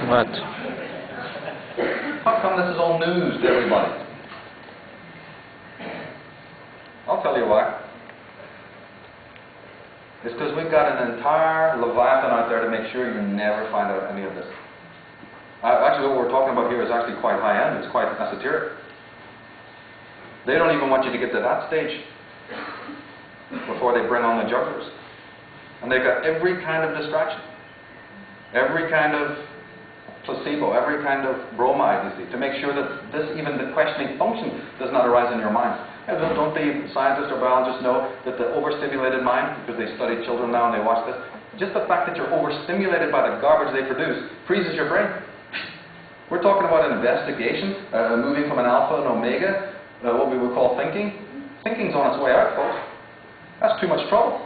What? How come this is all news to everybody? I'll tell you why. It's because we've got an entire Leviathan out there to make sure you never find out any of this. Actually, what we're talking about here is actually quite high-end. It's quite esoteric. They don't even want you to get to that stage before they bring on the jugglers. And they've got every kind of distraction, every kind of placebo, every kind of bromide, you see, to make sure that this, even the questioning function, does not arise in your mind. And don't the scientists or biologists know that the overstimulated mind, because they study children now and they watch this, just the fact that you're overstimulated by the garbage they produce freezes your brain. We're talking about an investigation, moving from an alpha and omega, what we would call thinking. Thinking's on its way out, folks. That's too much trouble.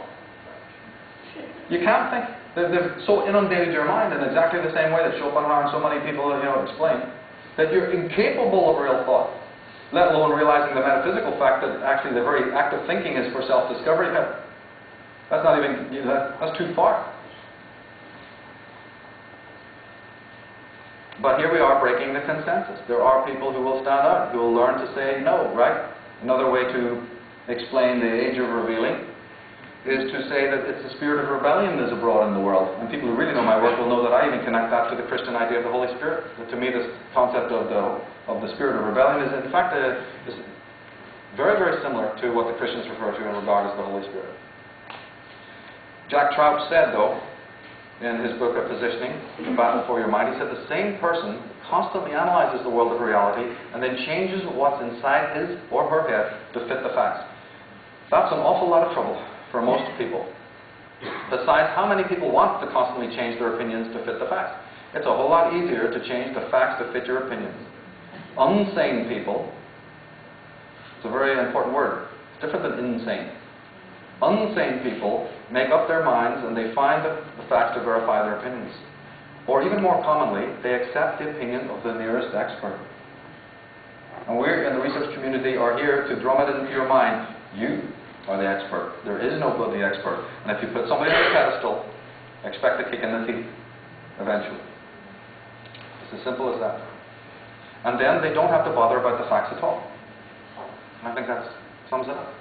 You can't think. They've so inundated your mind in exactly the same way that Schopenhauer and so many people explain, that you're incapable of real thought, let alone realizing the metaphysical fact that actually the very act of thinking is for self-discovery. That's not even, that's too far. But here we are breaking the consensus. There are people who will stand out, who will learn to say no, right? Another way to explain the age of revealing is to say that it's the spirit of rebellion that is abroad in the world. And people who really know my work will know that I even connect that to the Christian idea of the Holy Spirit. That to me, this concept of the spirit of rebellion is in fact is very, very similar to what the Christians refer to in regard as the Holy Spirit. Jack Trout said, though, in his book of Positioning, The Battle for Your Mind, he said the same person constantly analyzes the world of reality and then changes what's inside his or her head to fit the facts. That's an awful lot of trouble for most people. Besides, how many people want to constantly change their opinions to fit the facts? It's a whole lot easier to change the facts to fit your opinions. Unsane people, it's a very important word, it's different than insane. Unsane people make up their minds and they find the facts to verify their opinions. Or even more commonly, they accept the opinion of the nearest expert. And we in the research community are here to drum it into your mind. You are the expert. There is no bloody expert. And if you put somebody on a pedestal, expect a kick in the teeth, eventually. It's as simple as that. And then they don't have to bother about the facts at all. And I think that sums it up.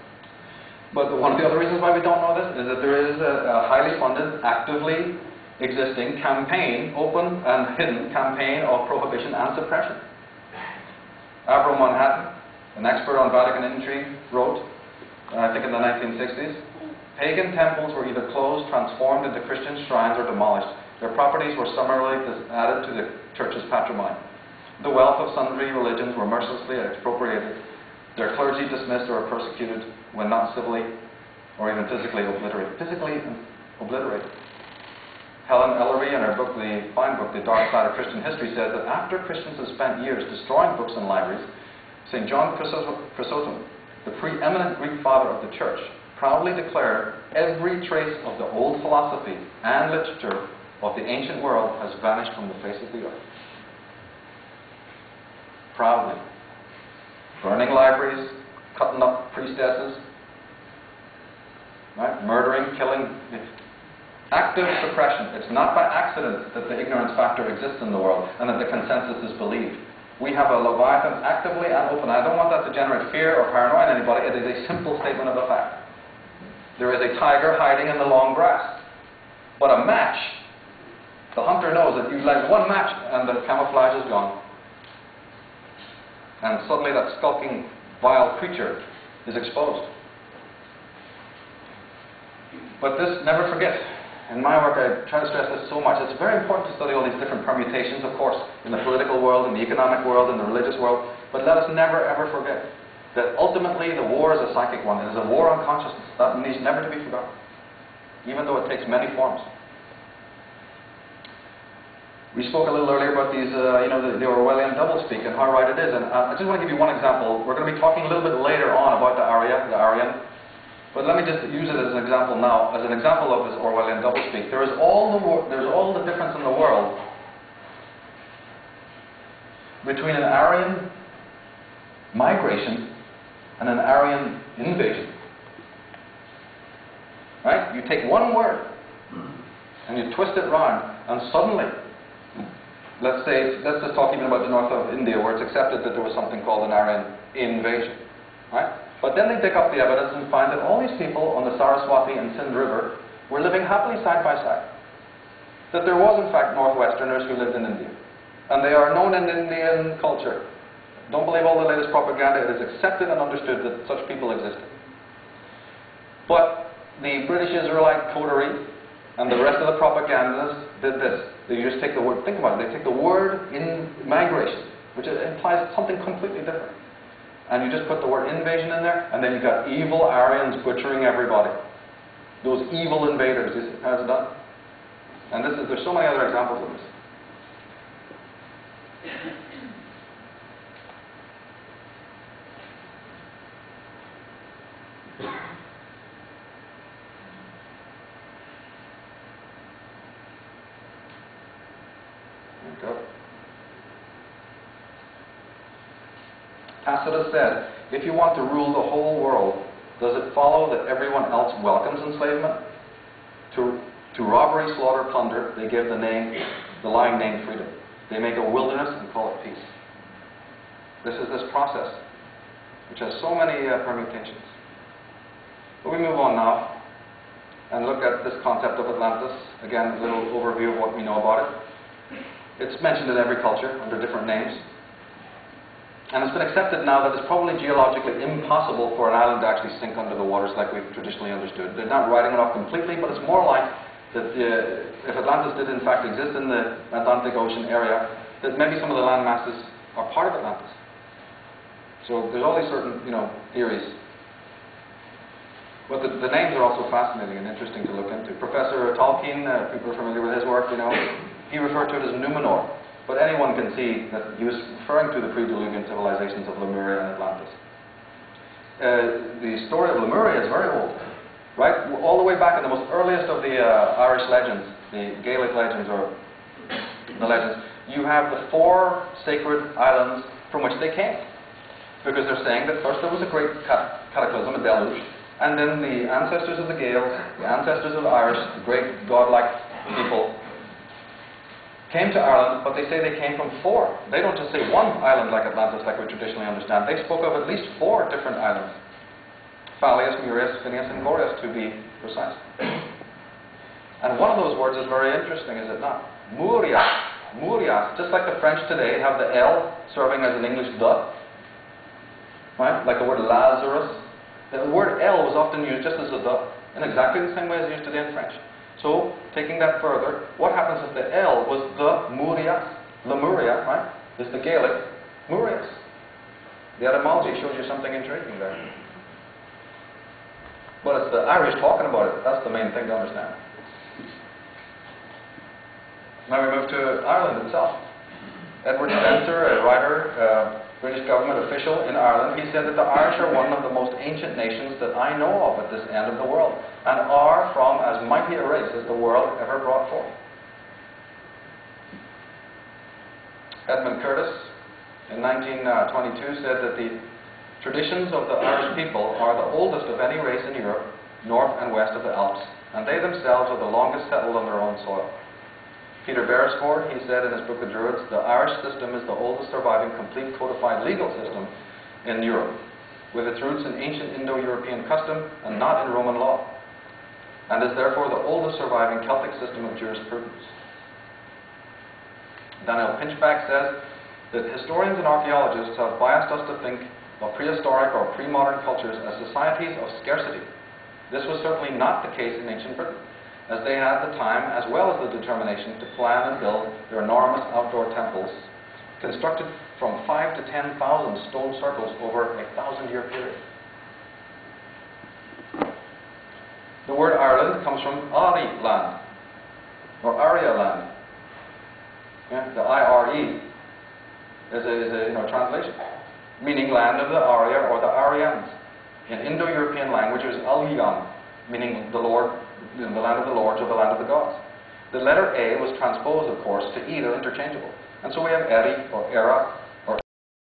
But one of the other reasons why we don't know this is that there is a highly funded, actively existing campaign, open and hidden campaign of prohibition and suppression. Avram Manhattan, an expert on Vatican intrigue, wrote, I think in the 1960s, pagan temples were either closed, transformed into Christian shrines, or demolished. Their properties were summarily added to the church's patrimony. The wealth of sundry religions were mercilessly expropriated, their clergy dismissed or persecuted when not civilly or even physically obliterated. Helen Ellery, in her book, the fine book, The Dark Side of Christian History, says that after Christians have spent years destroying books and libraries, St. John Chrysostom, the preeminent Greek father of the church, proudly declared every trace of the old philosophy and literature of the ancient world has vanished from the face of the earth. Proudly. Burning libraries, cutting up priestesses, right? Murdering, killing. Active suppression. It's not by accident that the ignorance factor exists in the world and that the consensus is believed. We have a Leviathan actively and open. I don't want that to generate fear or paranoia in anybody. It is a simple statement of the fact. There is a tiger hiding in the long grass. But a match, the hunter knows that you light one match and the camouflage is gone. And suddenly that skulking, vile creature is exposed. But this, never forget, in my work I try to stress this so much, it's very important to study all these different permutations, of course, in the political world, in the economic world, in the religious world, but let us never ever forget that ultimately the war is a psychic one. It is a war on consciousness. That needs never to be forgotten, even though it takes many forms. We spoke a little earlier about these, the Orwellian doublespeak and how right it is. And I just want to give you one example. We're going to be talking a little bit later on about the Aryan. But let me just use it as an example now, as an example of this Orwellian doublespeak. There's all the difference in the world between an Aryan migration and an Aryan invasion. Right? You take one word and you twist it round, and suddenly let's just talk even about the north of India, where it's accepted that there was something called an Aryan invasion, right? But then they dig up the evidence and find that all these people on the Saraswati and Sindh River were living happily side by side. That there was in fact Northwesterners who lived in India. And they are known in Indian culture. Don't believe all the latest propaganda. It is accepted and understood that such people existed. But the British Israelite coterie and the rest of the propagandists did this. They just take the word, think about it, they take the word in migration, which implies something completely different. And you just put the word invasion in there, and then you've got evil Aryans butchering everybody. Those evil invaders. You see how it's done? And there's so many other examples of this. Tacitus said, if you want to rule the whole world, does it follow that everyone else welcomes enslavement? To robbery, slaughter, plunder, they give the lying name freedom. They make a wilderness and call it peace. This is this process, which has so many permutations. But we move on now and look at this concept of Atlantis. Again, a little overview of what we know about it. It's mentioned in every culture under different names. And it's been accepted now that it's probably geologically impossible for an island to actually sink under the waters like we've traditionally understood. They're not writing it off completely, but it's more like that if Atlantis did in fact exist in the Atlantic Ocean area, that maybe some of the land masses are part of Atlantis. So there's all these certain, theories. But the names are also fascinating and interesting to look into. Professor Tolkien, people are familiar with his work, he referred to it as Numenor. But anyone can see that he was referring to the pre-Diluvian civilizations of Lemuria and Atlantis. The story of Lemuria is very old, right? All the way back in the most earliest of the Irish legends, the Gaelic legends or the legends, you have the 4 sacred islands from which they came. Because they're saying that first there was a great cataclysm, a deluge, and then the ancestors of the Gaels, the ancestors of the Irish, the great godlike people, came to Ireland, but they say they came from 4. They don't just say one island like Atlantis, like we traditionally understand. They spoke of at least 4 different islands. Phalius, Murius, Phineus, and Glorious, to be precise. And one of those words is very interesting, is it not? Murias. Murias, just like the French today have the L serving as an English the. Right? Like the word Lazarus. The word L was often used just as a the, in exactly the same way as used today in French. So, taking that further, what happens if the L was the Murias? Lemuria, right? Is the Gaelic Murias. The etymology shows you something intriguing there. But it's the Irish talking about it. That's the main thing to understand. Now we move to Ireland itself. Edward Spencer, a writer, British government official in Ireland, he said that the Irish are one of the most ancient nations that I know of at this end of the world, and are from as mighty a race as the world ever brought forth. Edmund Curtis, in 1922, said that the traditions of the Irish people are the oldest of any race in Europe, north and west of the Alps, and they themselves are the longest settled on their own soil. Peter Beresford, he said in his book The Druids, the Irish system is the oldest surviving complete codified legal system in Europe, with its roots in ancient Indo-European custom and not in Roman law, and is therefore the oldest surviving Celtic system of jurisprudence. Daniel Pinchback says that historians and archaeologists have biased us to think of prehistoric or pre-modern cultures as societies of scarcity. This was certainly not the case in ancient Britain, as they had the time as well as the determination to plan and build their enormous outdoor temples, constructed from 5,000 to 10,000 stone circles over a 1,000-year period. The word Ireland comes from Ari land, or Arya land. Yeah, the I-R-E is a translation, meaning land of the Arya or the Aryans. In Indo-European language, it was Alyan, meaning the Lord, the land of the lords or the land of the gods. The letter A was transposed, of course, to either interchangeable. And so we have Eri or Era